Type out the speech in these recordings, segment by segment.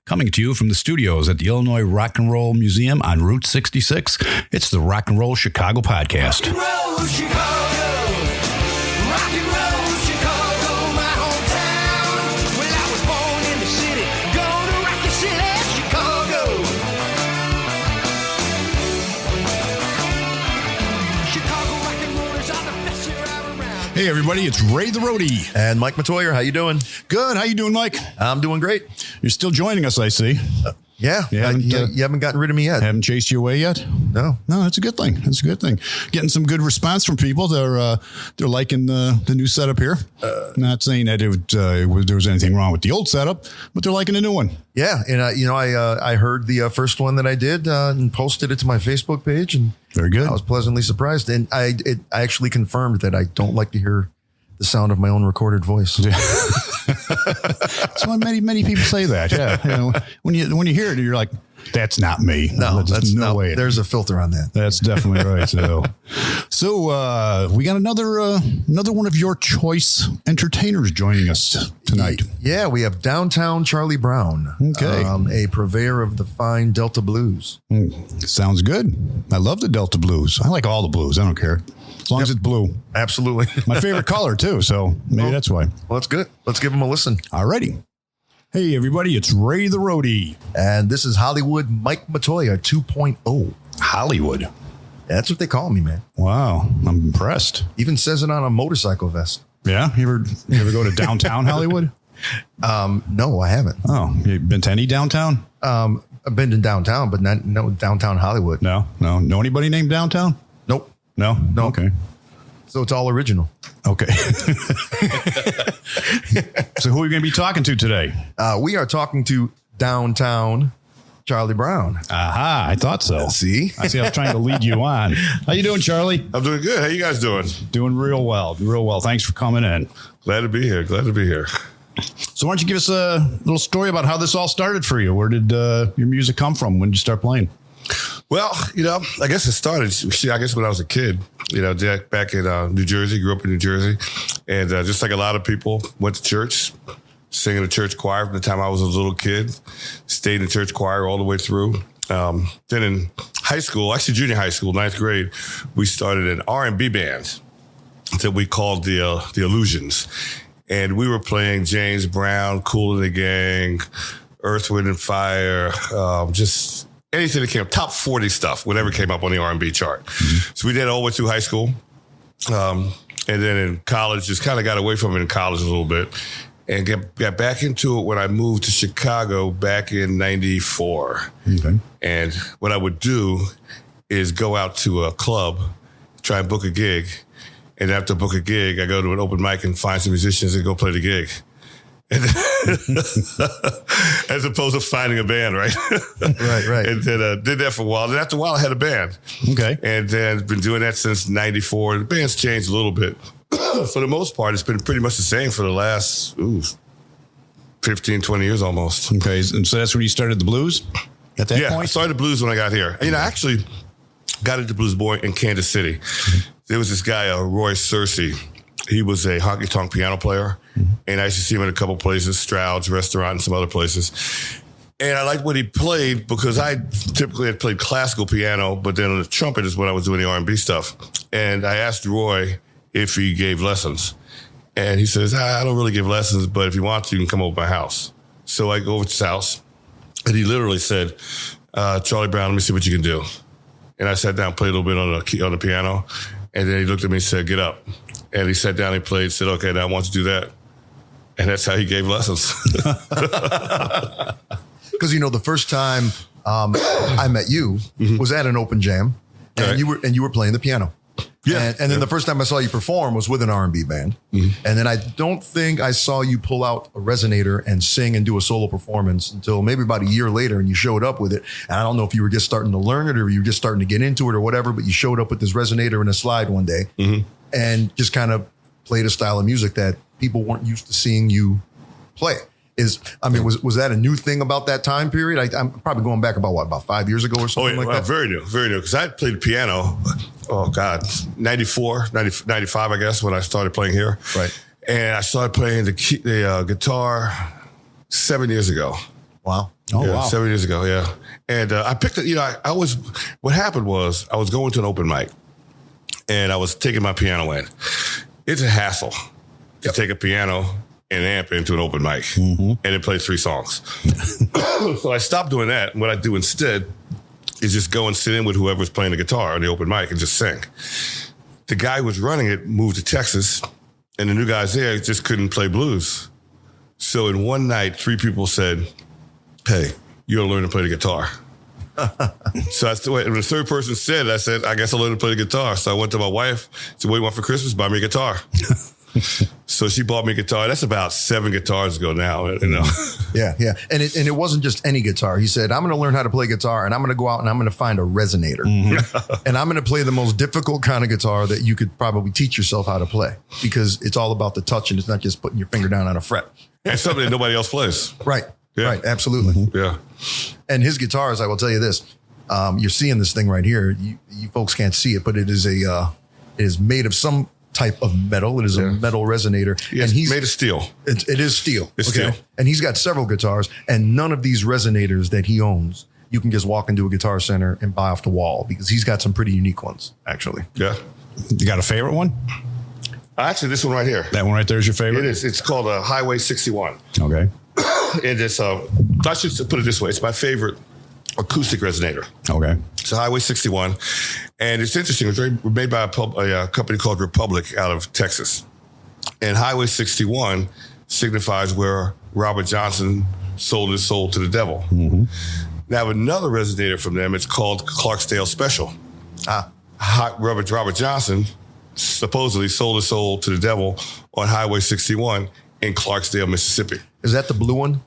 Coming to you from the studios at the Illinois Rock and Roll Museum on Route 66, it's the Rock and Roll Chicago podcast. Rock and roll Chicago, rock and roll Chicago, my hometown. Well, I was born in the city, gonna rock the city, Chicago. Chicago rock and rollers are the best here out around. Hey everybody, it's Ray the Roadie. And Mike Matoyer, how you doing? Good, how you doing, Mike? I'm doing great. You're still joining us, I see. Yeah, you haven't gotten rid of me yet. Haven't chased you away yet? No, that's a good thing. That's a good thing. Getting some good response from people. They're liking the new setup here. Not saying that there was anything wrong with the old setup, but they're liking the new one. Yeah, and I heard the first one that I did and posted it to my Facebook page, and very good. I was pleasantly surprised, and I actually confirmed that I don't like to hear the sound of my own recorded voice. That's why many people say that. Yeah, you know, when you hear it, you're like, "That's not me." No, that's no way. There's a filter on that. That's definitely right. So we got another one of your choice entertainers joining us tonight. Yeah, we have Downtown Charlie Brown. Okay, a purveyor of the fine Delta blues. Sounds good. I love the Delta blues. I like all the blues. I don't care. As long as it's blue. Absolutely. My favorite color, too. So maybe that's why. Well, that's good. Let's give them a listen. Alrighty. Hey, everybody. It's Ray the Roadie. And this is Hollywood Mike Matoyer 2.0. Hollywood. That's what they call me, man. Wow. I'm impressed. Even says it on a motorcycle vest. Yeah? You ever go to downtown Hollywood? No, I haven't. Oh, you been to any downtown? I've been to downtown, but no downtown Hollywood. No. Know anybody named Downtown? Nope. No? Okay. So it's all original. Okay. So who are we going to be talking to today? We are talking to Downtown Charlie Brown. Aha, I thought so. See? I was trying to lead you on. How you doing, Charlie? I'm doing good. How you guys doing? Doing real well. Thanks for coming in. Glad to be here. So why don't you give us a little story about how this all started for you? Where did your music come from? When did you start playing? Well, I guess it started, when I was a kid, Jack, back in New Jersey, grew up in New Jersey. And just like a lot of people, went to church, singing the church choir from the time I was a little kid, stayed in the church choir all the way through. Then in high school, actually junior high school, 9th grade, we started an R&B band that we called the Illusions. And we were playing James Brown, Kool and the Gang, Earth, Wind and Fire, just anything that came up, top 40 stuff, whatever came up on the R&B chart. Mm-hmm. So we did it all the way through high school. And then in college, just kind of got away from it in college a little bit and got back into it when I moved to Chicago back in 94. Okay. And what I would do is go out to a club, try and book a gig. And after I book a gig, I go to an open mic and find some musicians and go play the gig. As opposed to finding a band, right? Right. And then did that for a while. Then after a while, I had a band. Okay. And then been doing that since 94. The band's changed a little bit. For the most part, it's been pretty much the same for the last 15, 20 years almost. Okay. And so that's when you started the blues at that point? I started the blues when I got here. I actually got into blues boy in Kansas City. Mm-hmm. There was this guy, Roy Searcy. He was a honky-tonk piano player, and I used to see him in a couple places, Stroud's Restaurant and some other places. And I liked what he played because I typically had played classical piano, but then on the trumpet is when I was doing the R&B stuff. And I asked Roy if he gave lessons. And he says, I don't really give lessons, but if you want to, you can come over to my house. So I go over to his house, and he literally said, Charlie Brown, let me see what you can do. And I sat down, played a little bit on the piano, and then he looked at me and said, get up. And he sat down and played, said, okay, now I want you to do that. And that's how he gave lessons. Because, the first time I met you was at an open jam, and you were playing the piano. Yeah. And then the first time I saw you perform was with an R&B band. Mm-hmm. And then I don't think I saw you pull out a resonator and sing and do a solo performance until maybe about a year later, and you showed up with it. And I don't know if you were just starting to learn it or you were just starting to get into it or whatever, but you showed up with this resonator and a slide one day and just kind of played a style of music that people weren't used to seeing you play. Was that a new thing about that time period? I'm probably going back about 5 years ago or something like that. Very new. Because I played the piano, 94, 95, I guess, when I started playing here. Right. And I started playing the guitar 7 years ago. Wow. Oh, Yeah, wow. 7 years ago, yeah. And I picked it, what happened was I was going to an open mic and I was taking my piano in. It's a hassle to take a piano and amp into an open mic and then play 3 songs. So I stopped doing that. And what I do instead is just go and sit in with whoever's playing the guitar on the open mic and just sing. The guy who was running it moved to Texas, and the new guys there just couldn't play blues. So in one night, 3 people said, hey, you gotta learn to play the guitar. So when the third person said it, I said, I guess I'll learn to play the guitar. So I went to my wife, said, what do you want for Christmas? Buy me a guitar. So she bought me a guitar. That's about 7 guitars ago now, Yeah. And it wasn't just any guitar. He said, I'm going to learn how to play guitar, and I'm going to go out and I'm going to find a resonator. And I'm going to play the most difficult kind of guitar that you could probably teach yourself how to play, because it's all about the touch and it's not just putting your finger down on a fret. And something that nobody else plays. Right. Yeah. Right. Absolutely. Yeah. And his guitars, I will tell you this, you're seeing this thing right here. You folks can't see it, but it is made of some type of metal. It is a metal resonator. Yeah, and he's made of steel. It is steel. It's steel. And he's got several guitars, and none of these resonators that he owns, you can just walk into a Guitar Center and buy off the wall, because he's got some pretty unique ones, actually. Yeah. You got a favorite one? Actually, this one right here. That one right there is your favorite? It is. It's called a Highway 61. Okay. And it's, I should put it this way. It's my favorite acoustic resonator. Okay. It's a Highway 61. And it's interesting. It was made by a company called Republic out of Texas. And Highway 61 signifies where Robert Johnson sold his soul to the devil. Now, I have another resonator from them. It's called Clarksdale Special. Robert Johnson supposedly sold his soul to the devil on Highway 61 in Clarksdale, Mississippi. Is that the blue one?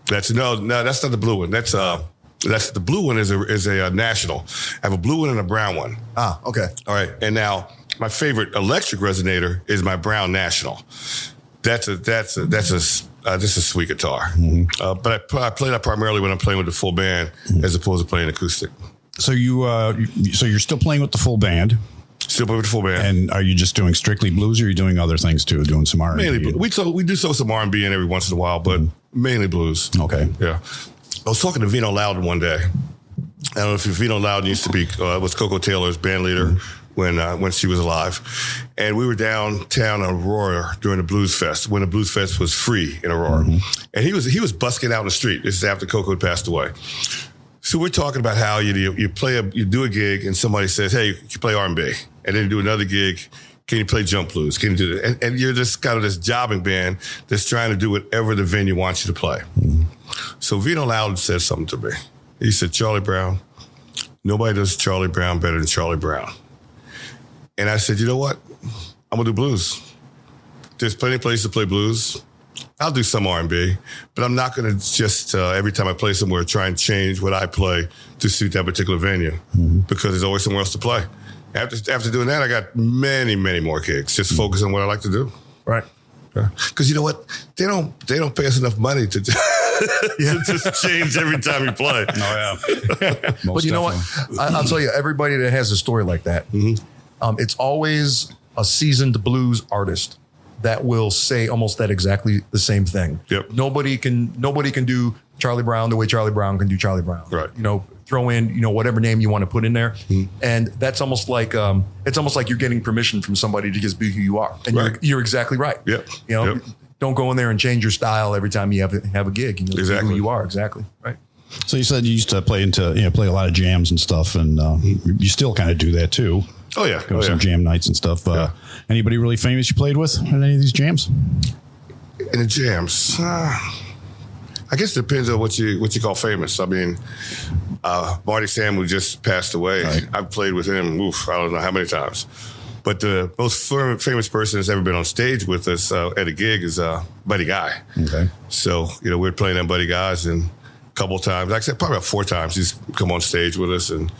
That's no, that's not the blue one. That's the blue one is a national. I have a blue one and a brown one. Okay. All right. And now my favorite electric resonator is my brown national. That's a sweet guitar. But I play that primarily when I'm playing with the full band as opposed to playing acoustic. So you're still playing with the full band? Still play with the full band. And are you just doing strictly blues, or are you doing other things too, doing some R&B? Mainly blues. We do some R&B in every once in a while, but mainly blues. Okay. Yeah. I was talking to Vino Loudon one day. I don't know if Vino Loudon used to be was Coco Taylor's band leader when she was alive, and we were downtown in Aurora during the Blues Fest when the Blues Fest was free in Aurora, and he was busking out in the street. This is after Coco had passed away. So we're talking about how you do a gig and somebody says, "Hey, you play R&B," and then you do another gig. Can you play jump blues? Can you do that? And you're just kind of this jobbing band that's trying to do whatever the venue wants you to play. So Vino Loudon said something to me. He said, Charlie Brown, nobody does Charlie Brown better than Charlie Brown. And I said, you know what? I'm going to do blues. There's plenty of places to play blues. I'll do some R&B, but I'm not going to just, every time I play somewhere, try and change what I play to suit that particular venue because there's always somewhere else to play. After doing that, I got many, many more gigs. Just focus on what I like to do. Right. Because you know what? They don't pay us enough money to just change every time you play. Oh, yeah. But you know what? I'll tell you, everybody that has a story like that, it's always a seasoned blues artist that will say almost that exactly the same thing. Yep. Nobody can do Charlie Brown the way Charlie Brown can do Charlie Brown. Right. Throw in, whatever name you want to put in there. And that's almost like, it's almost like you're getting permission from somebody to just be who you are. And you're exactly right. Yep. Don't go in there and change your style every time you have a gig. Exactly. Be who you are. Exactly. Right. So you said you used to play play a lot of jams and stuff, and you still kind of do that too. Oh yeah. Go to some jam nights and stuff. Anybody really famous you played with in any of these jams? In the jams, I guess it depends on what you call famous. I mean, Marty Sam, who just passed away, I've played with him, I don't know how many times. But the most famous person that's ever been on stage with us at a gig is Buddy Guy. Okay. So, we're playing them Buddy Guys, and a couple of times, like I said, probably about 4 times, he's come on stage with us and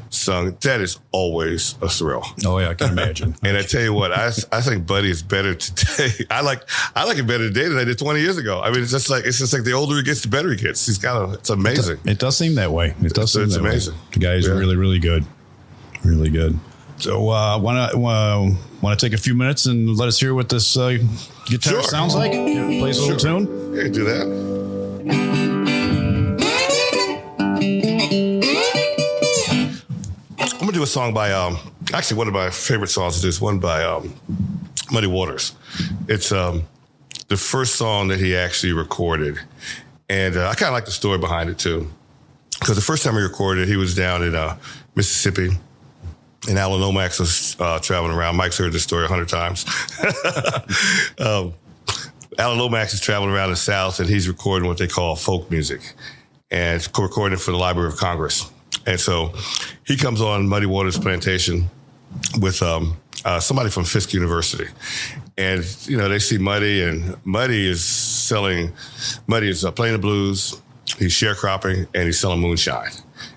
sung. That is always a thrill. Oh yeah, I can imagine. And I tell you what, I think Buddy is better today. I like it better today than I did 20 years ago. I mean, it's just like the older he gets, the better he gets. It's amazing. It does seem that way. It's amazing. The guy is really, really good. Really good. So want to take a few minutes and let us hear what this guitar sounds like? Play us a little tune. Yeah, do that. do a song by, actually one of my favorite songs is this one by Muddy Waters. It's the first song that he actually recorded. And I kind of like the story behind it too. Because the first time he recorded, he was down in Mississippi. And Alan Lomax was traveling around. Mike's heard this story 100 times. Alan Lomax is traveling around the South, and he's recording what they call folk music. And recording for the Library of Congress. And so he comes on Muddy Waters Plantation with somebody from Fisk University. And, you know, they see Muddy, and Muddy is playing the blues, he's sharecropping, and he's selling moonshine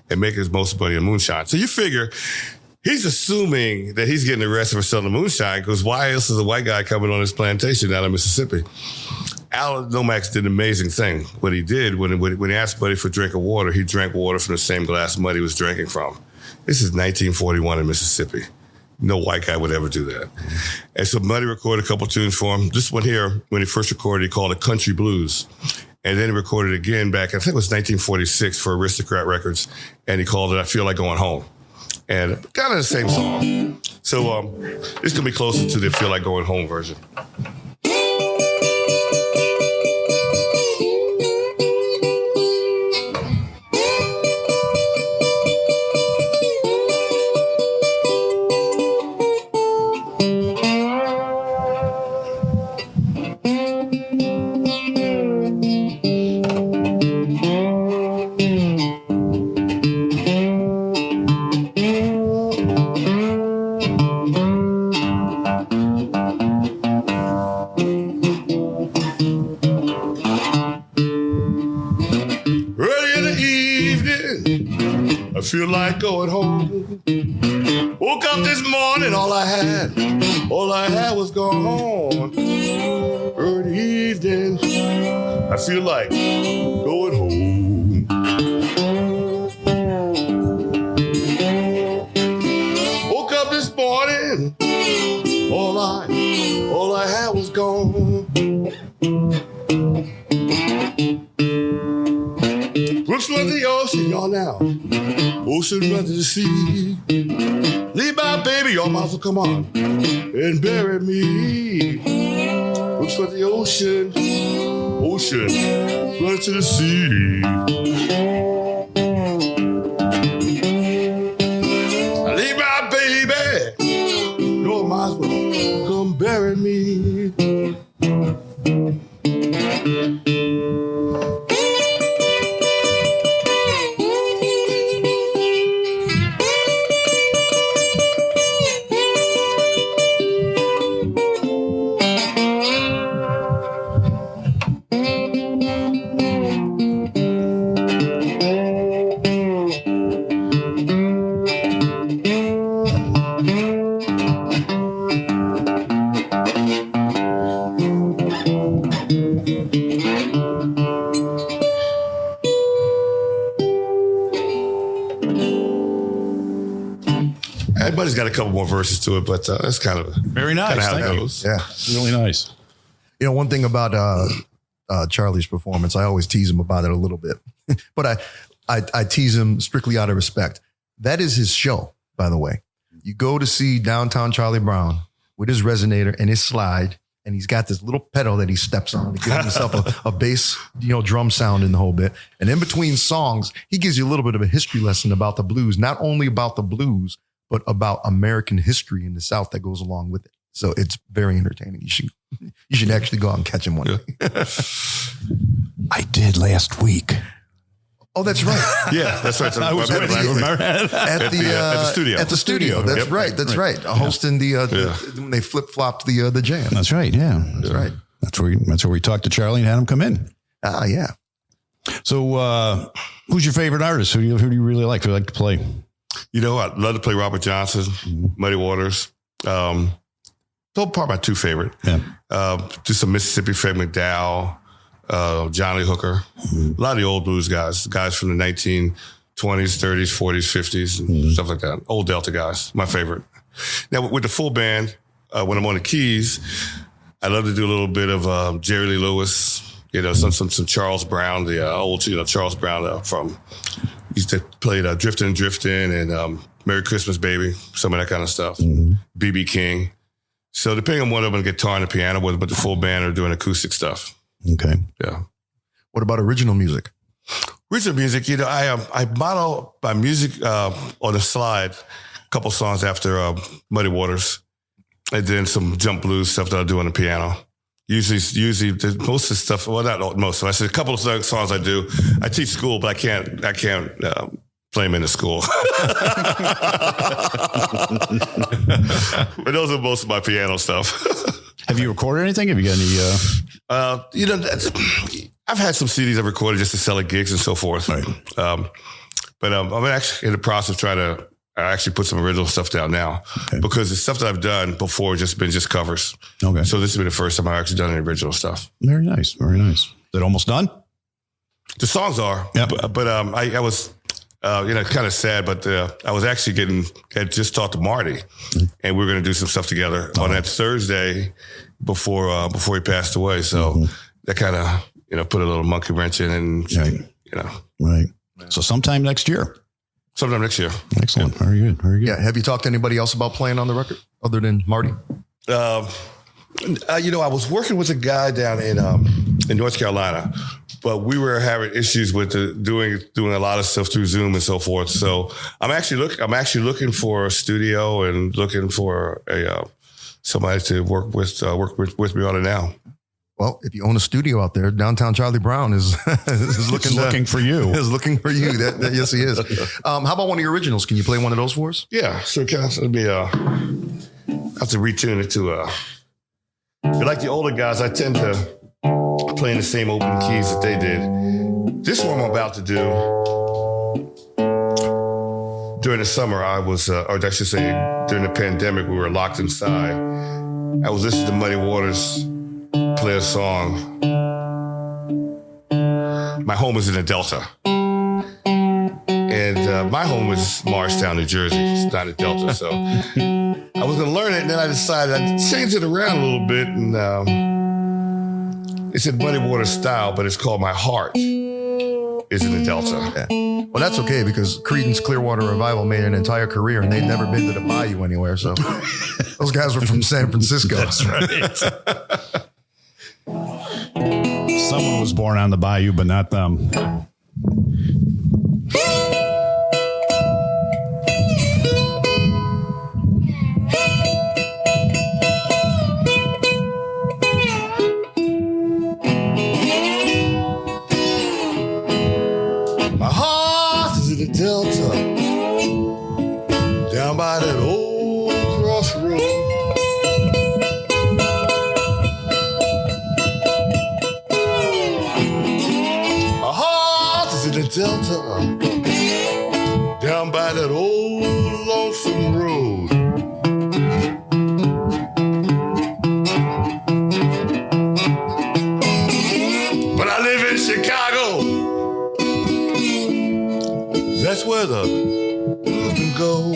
and making his most money in moonshine. So you figure he's assuming that he's getting arrested for selling moonshine, because why else is a white guy coming on his plantation down in Mississippi? Alan Lomax did an amazing thing. What he did, when he asked Muddy for a drink of water, he drank water from the same glass Muddy was drinking from. This is 1941 in Mississippi. No white guy would ever do that. And so Muddy recorded a couple tunes for him. This one here, when he first recorded, he called it Country Blues. And then he recorded it again back, I think it was 1946 for Aristocrat Records. And he called it I Feel Like Going Home. And kind of the same song. So it's going to be closer to the Feel Like Going Home version. I feel like going home. Woke up this morning, all I had was gone home. Early evening, I feel like going home. Woke up this morning, all I had was gone. Brooks run to the ocean, y'all now. Ocean run to the sea. Leave my baby, y'all might as well come on and bury me. Brooks run to the ocean. Ocean run to the sea. Leave my baby, y'all might as well come bury me. Everybody's got a couple more verses to it, but that's kind of very nice. Kind of how Thank it goes. Yeah, really nice. You know, one thing about Charlie's performance, I always tease him about it a little bit, but I tease him strictly out of respect. That is his show, by the way. You go to see downtown Charlie Brown with his resonator and his slide, and he's got this little pedal that he steps on to give himself a bass, drum sound in the whole bit. And in between songs, he gives you a little bit of a history lesson about the blues, not only about the blues, but about American history in the South that goes along with it. So it's very entertaining. You should actually go out and catch him one day. I did last week. Oh, that's right. Yeah, that's right. I was with you, remember? At the studio. At the studio. That's Yep. right. That's right. Hosting when they flip flopped the jam. That's right. Yeah, That's right. That's where we talked to Charlie and had him come in. Ah, yeah. So, who's your favorite artist? Who do you really like? Who you like to play? You know, I'd love to play Robert Johnson, Muddy Waters. Those are probably my two favorite. Yeah. Do some Mississippi Fred McDowell, Johnny Hooker. A lot of the old blues guys from the 1920s, 30s, 40s, 50s, and stuff like that. Old Delta guys, my favorite. Now, with the full band, when I'm on the keys, I love to do a little bit of Jerry Lee Lewis, some Charles Brown, the old, Charles Brown from used to play Driftin' Driftin' and Merry Christmas Baby, some of that kind of stuff. B.B. King. So depending on what I'm on guitar and the piano, but the full band are doing acoustic stuff. Okay. Yeah. What about original music? Original music, I model my music on the slide, a couple songs after Muddy Waters, and then some jump blues stuff that I do on the piano. Usually most of the stuff. Well, not most. I said a couple of songs I do. I teach school, but I can't play them in the school. But those are most of my piano stuff. Have you recorded anything? Have you got any? I've had some CDs I've recorded just to sell at gigs and so forth. Right. But I'm actually in the process of trying to actually put some original stuff down now, because the stuff that I've done before has just been covers. Okay. So this has been the first time I've actually done any original stuff. Very nice. Very nice. Is it almost done? The songs are. Yeah. But I was, kind of sad, but I was actually had just talked to Marty, and we were going to do some stuff together on that Thursday before he passed away. So that kind of, put a little monkey wrench in, and, Right. So sometime next year. Sometime next year. Excellent. Yeah. Very good. Very good. Yeah. Have you talked to anybody else about playing on the record other than Marty? I was working with a guy down in North Carolina, but we were having issues with doing a lot of stuff through Zoom and so forth. So I'm actually looking for a studio and looking for somebody to work with me on it now. Well, if you own a studio out there, downtown Charlie Brown is looking for you. Is looking for you. Yes, he is. How about one of your originals? Can you play one of those for us? Yeah, sure. Let me I have to retune it to like the older guys. I tend to play in the same open keys that they did. This one I'm about to do during the summer. I was, or I should say, during the pandemic, we were locked inside. I was listening to Muddy Waters play a song. My home is in the Delta. And my home was Morristown, New Jersey. It's not a Delta. So I was going to learn it. And then I decided I'd change it around a little bit. And it's in Muddy Waters style, but it's called My Heart is in the Delta. Yeah. Well, that's okay, because Creedence Clearwater Revival made an entire career and they'd never been to the bayou anywhere. So those guys were from San Francisco. That's right. Someone was born on the bayou, but not them. My heart is in the Delta, down by that old crossroad. Delta, down by that old lonesome road. But I live in Chicago. That's where the blues can go.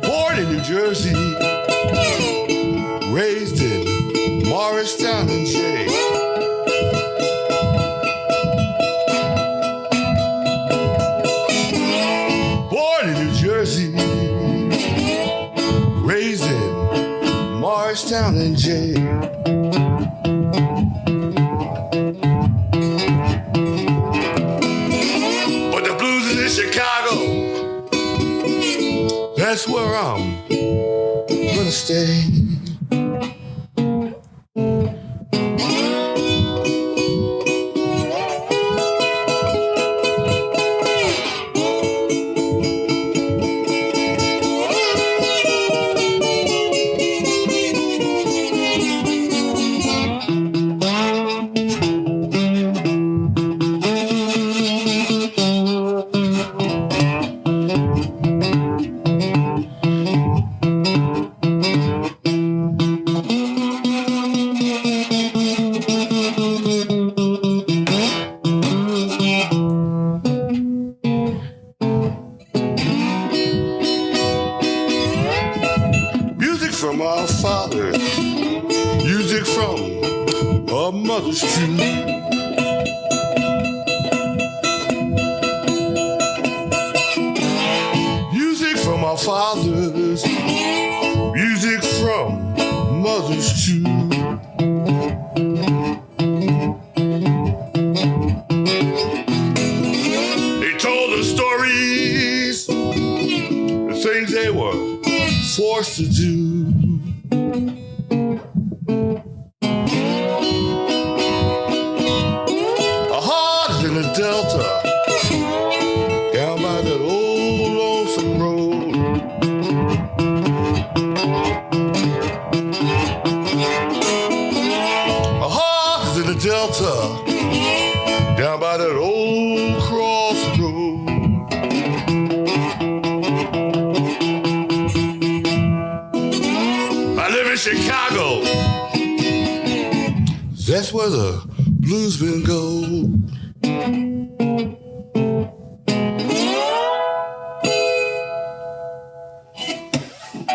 Born in New Jersey, raised in Morristown and Jay. Born in New Jersey, raised in Morristown and Jay. But the blues is in Chicago. That's where I'm gonna stay. our mothers too. Music from our fathers, music from mothers too. They told us stories, the things they were forced to do. A heart in the Delta, down by that old lonesome road. A heart is in the Delta, down by that old crossroad. I live in Chicago. That's where the bluesmen go.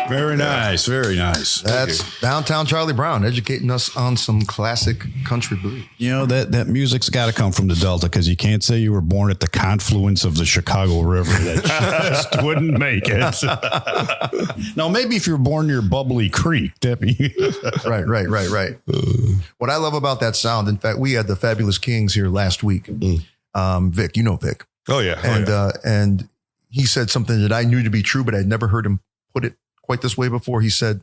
Very nice. Very nice. That's downtown Charlie Brown educating us on some classic country blues. You know, that music's got to come from the Delta, because you can't say you were born at the confluence of the Chicago River. That just wouldn't make it. Now, maybe if you're born near Bubbly Creek, Debbie. Right. What I love about that sound, in fact, we had the Fabulous Kings here last week. Vic, you know Vic. Oh, yeah. And he said something that I knew to be true, but I'd never heard him put it quite this way before. He said,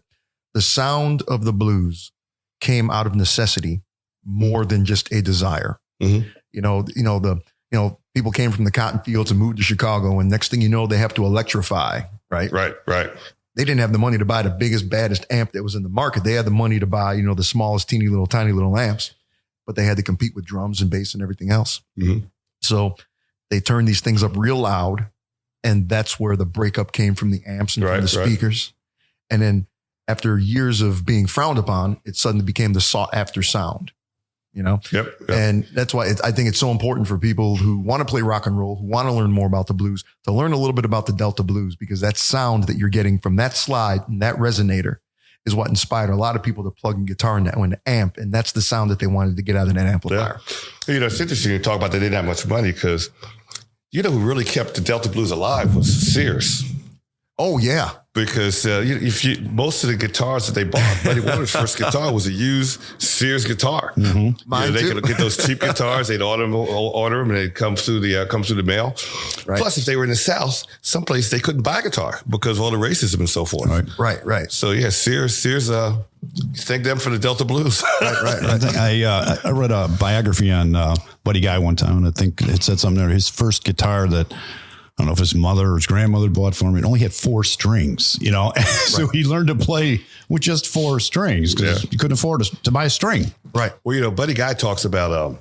the sound of the blues came out of necessity more than just a desire. Mm-hmm. People came from the cotton fields and moved to Chicago, and next thing you know, they have to electrify, right? Right. They didn't have the money to buy the biggest, baddest amp that was in the market. They had the money to buy, the smallest, tiny little amps, but they had to compete with drums and bass and everything else. Mm-hmm. So they turned these things up real loud. And that's where the breakup came from the amps and from the speakers. And then after years of being frowned upon, it suddenly became the sought after sound, Yep. And that's why I think it's so important for people who want to play rock and roll, who want to learn more about the blues, to learn a little bit about the Delta blues, because that sound that you're getting from that slide and that resonator is what inspired a lot of people to plug in guitar in an amp. And that's the sound that they wanted to get out of that amplifier. Yeah. It's interesting you talk about they didn't have much money, because who really kept the Delta blues alive was Sears. Oh, yeah. Because most of the guitars that they bought, Buddy Waters' first guitar was a used Sears guitar. Mm-hmm. They could get those cheap guitars. They'd order them, and they'd come through the mail. Right. Plus, if they were in the South, someplace they couldn't buy a guitar because of all the racism and so forth. Right. So yeah, Sears. Thank them for the Delta blues. Right. I read a biography on Buddy Guy one time, and I think it said something there. His first guitar that, I don't know if his mother or his grandmother bought for him, it only had 4 strings, So he learned to play with just 4 strings because you couldn't afford to buy a string. Right. Well, Buddy Guy talks about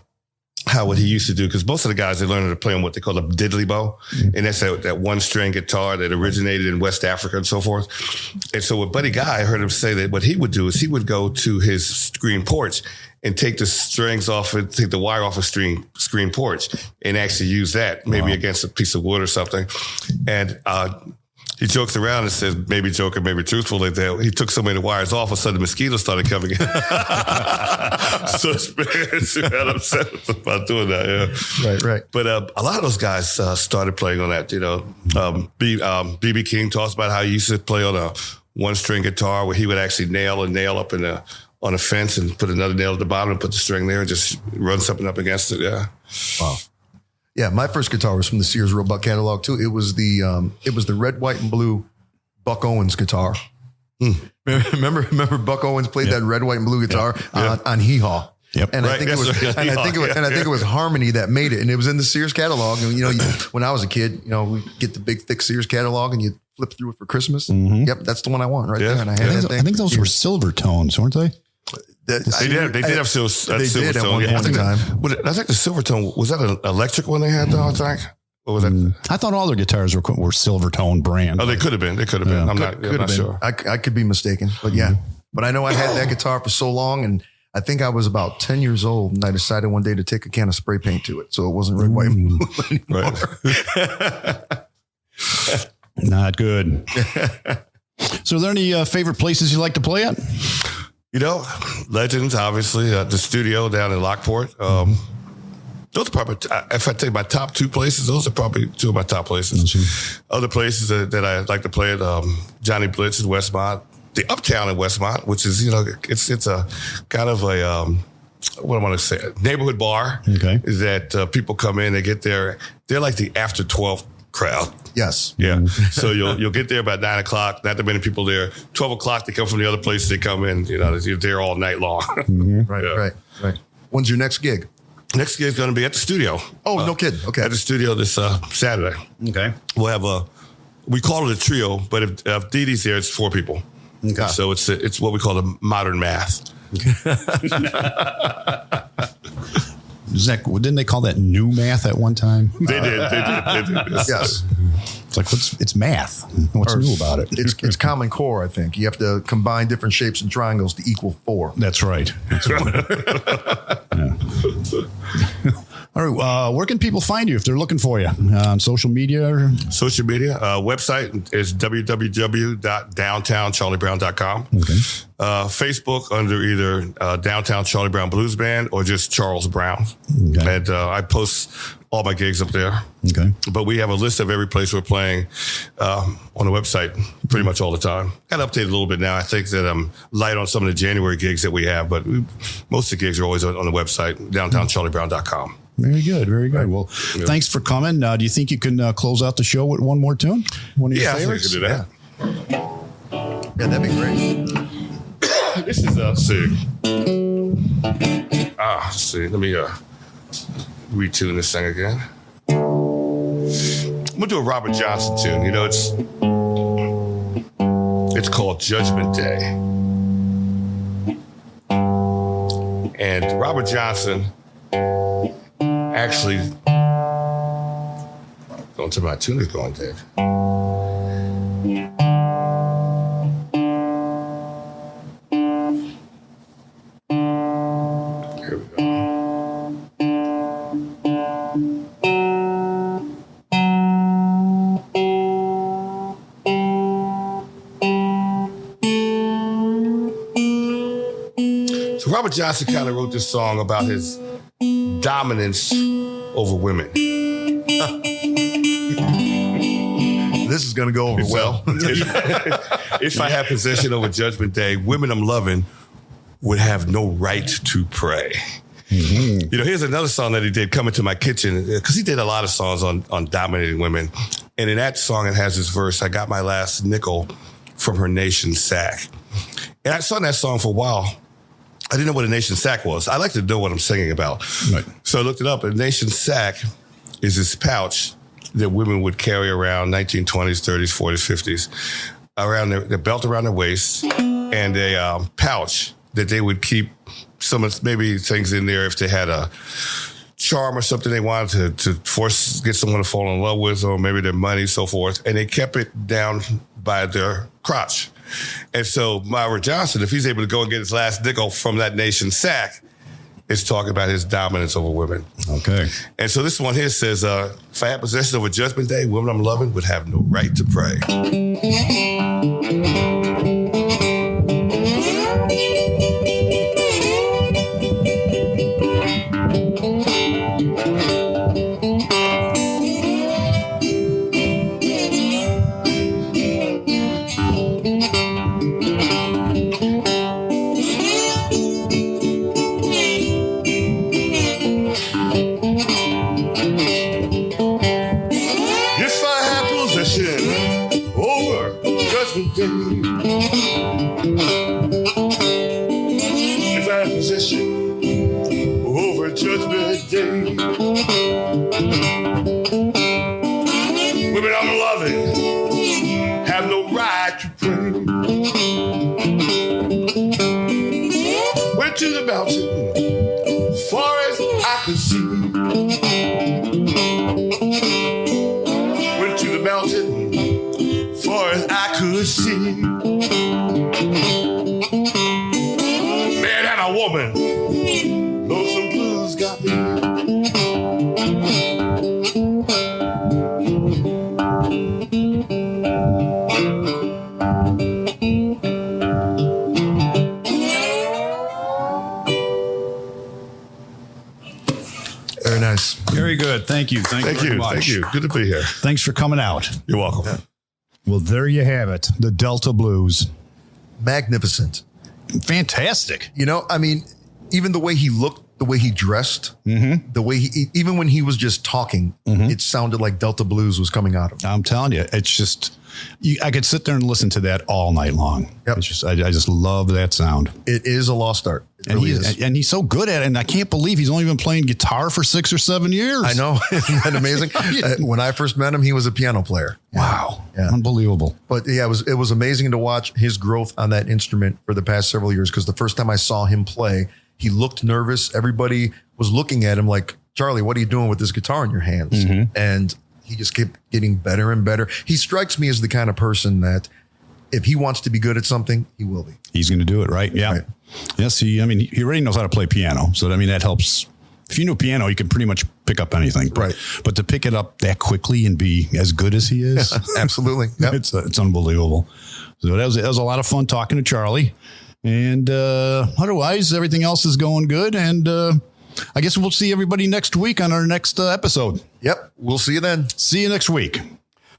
what he used to do, because most of the guys, they learned to play on what they call a diddly bow. And that's that one string guitar that originated in West Africa and so forth. And so with Buddy Guy, I heard him say that what he would do is he would go to his screen porch and take the strings off and take the wire off a screen porch and actually use that maybe against a piece of wood or something. And he jokes around and says, maybe joking, maybe truthful, like that. He took so many wires off, all of a sudden the mosquitoes started coming in. So his parents got upset about doing that. Right. But a lot of those guys started playing on that. B.B. King talks about how he used to play on a 1-string guitar where he would actually nail a nail up on a fence and put another nail at the bottom and put the string there and just run something up against it. Yeah. Wow. Yeah, my first guitar was from the Sears Roebuck catalog too. It was the red, white, and blue Buck Owens guitar. Remember Buck Owens played that red, white, and blue guitar on Hee Haw. Yep. And I think it was Harmony that made it, and it was in the Sears catalog. And when I was a kid, we get the big thick Sears catalog, and you flip through it for Christmas. Mm-hmm. Yep, that's the one I want right there. And I had that thing. I think those were silver tones, weren't they? They did have silver. They did at one point in time. I think the silver tone, was that an electric one they had though, I think? What was that? I thought all their guitars were silver tone brand. Oh, they could have been. Yeah. I'm not sure. I could be mistaken, but yeah. But I know I had that guitar for so long, and I think I was about 10 years old, and I decided one day to take a can of spray paint to it, so it wasn't red, white, and blue anymore. Right. Not good. So are there any favorite places you like to play at? You know, Legends, obviously, the studio down in Lockport. Those are probably, if I take my top 2 places, those are probably 2 of my top places. Other places that I like to play at, Johnny Blitz in Westmont, the Uptown in Westmont, which is, it's a kind of a, what I want to say, a neighborhood bar that people come in, they get there. They're like the after 12 crowd. Yes. Yeah. So you'll get there about 9 o'clock. Not that many people there. 12 o'clock, they come from the other places. They come in. You're there all night long. Right. When's your next gig? Next gig is going to be at the studio. Oh, no kidding. Okay. At the studio this Saturday. Okay. We'll have we call it a trio, but if Dee Dee's there, it's 4 people. Okay. So it's what we call the modern math. Zach, didn't they call that new math at one time? They did. Yes. It's like, it's math. What's new about it? It's Common Core, I think. You have to combine different shapes and triangles to equal 4. That's right. All right. Where can people find you if they're looking for you? On social media? Social media. Website is www.downtowncharliebrown.com. Okay. Facebook under either Downtown Charlie Brown Blues Band or just Charles Brown. Okay. And I post all my gigs up there. Okay. But we have a list of every place we're playing on the website pretty much all the time. Got to update a little bit now. I think that I'm light on some of the January gigs that we have, but most of the gigs are always on the website, downtowncharliebrown.com. Very good. Very good. Well, thanks for coming. Do you think you can close out the show with one more tune? One of your favorites? I think we can do that. Yeah, that'd be great. This is sick. See, let me retune this thing again. I'm gonna do a Robert Johnson tune. It's called Judgment Day. And Robert Johnson actually, don't tell me my tune is going, Dave. Here we go. So Robert Johnson kind of wrote this song about his dominance over women. This is going to go over well. If I had possession over Judgment Day, women I'm loving would have no right to pray. Mm-hmm. Here's another song that he did, Come Into My Kitchen, because he did a lot of songs on dominating women. And in that song, it has this verse, I got my last nickel from her nation's sack. And I sung that song for a while. I didn't know what a nation's sack was. I like to know what I'm singing about. Right. So I looked it up. A nation's sack is this pouch that women would carry around 1920s, 30s, 40s, 50s, around their belt around their waist, and a pouch that they would keep some of maybe things in there if they had a charm or something they wanted to get someone to fall in love with, or maybe their money, so forth. And they kept it down by their crotch. And so Myra Johnson, if he's able to go and get his last nickel from that nation's sack, is talking about his dominance over women. Okay. And so this one here says, if I had possession over Judgment Day, women I'm loving would have no right to pray. If I had possession over Judgment Day, women I'm loving have no right to pray. Went to the mountain, far as I could see. Went to the mountain, far as I could see. Man and a woman, lonesome blues got me. Very nice. Very good. Thank you. Thank you very much. Thank you. Good to be here. Thanks for coming out. You're welcome. Yeah. Well, there you have it. The Delta Blues. Magnificent. Fantastic. You know, I mean, even the way he looked, the way he dressed, the way even when he was just talking, it sounded like Delta Blues was coming out of him. I'm telling you, it's just, I could sit there and listen to that all night long. Yep. It's just, I just love that sound. It is a lost art. It really is. And he's so good at it. And I can't believe he's only been playing guitar for 6 or 7 years. I know. Isn't that amazing? When I first met him, he was a piano player. Wow. Yeah. Unbelievable. But yeah, it was amazing to watch his growth on that instrument for the past several years. Because the first time I saw him play, he looked nervous. Everybody was looking at him like, Charlie, what are you doing with this guitar in your hands? And he just kept getting better and better. He strikes me as the kind of person that if he wants to be good at something, he will be. He's going to do it, right? Yeah. Right. Yes. He already knows how to play piano. So, that helps. If you know piano, you can pretty much pick up anything. Right. But to pick it up that quickly and be as good as he is, Absolutely. Yep. it's unbelievable. So that was a lot of fun talking to Charlie. And otherwise, everything else is going good. And I guess we'll see everybody next week on our next episode. Yep. We'll see you then. See you next week.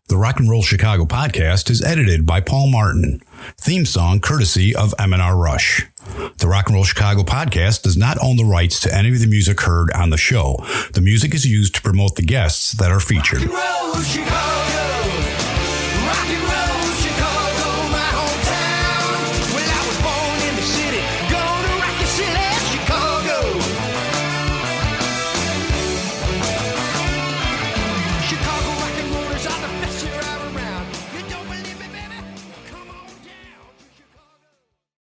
The Rock and Roll Chicago podcast is edited by Paul Martin. Theme song courtesy of M&R Rush. The Rock and Roll Chicago podcast does not own the rights to any of the music heard on the show. The music is used to promote the guests that are featured. Rock and roll, Chicago. Rock and roll.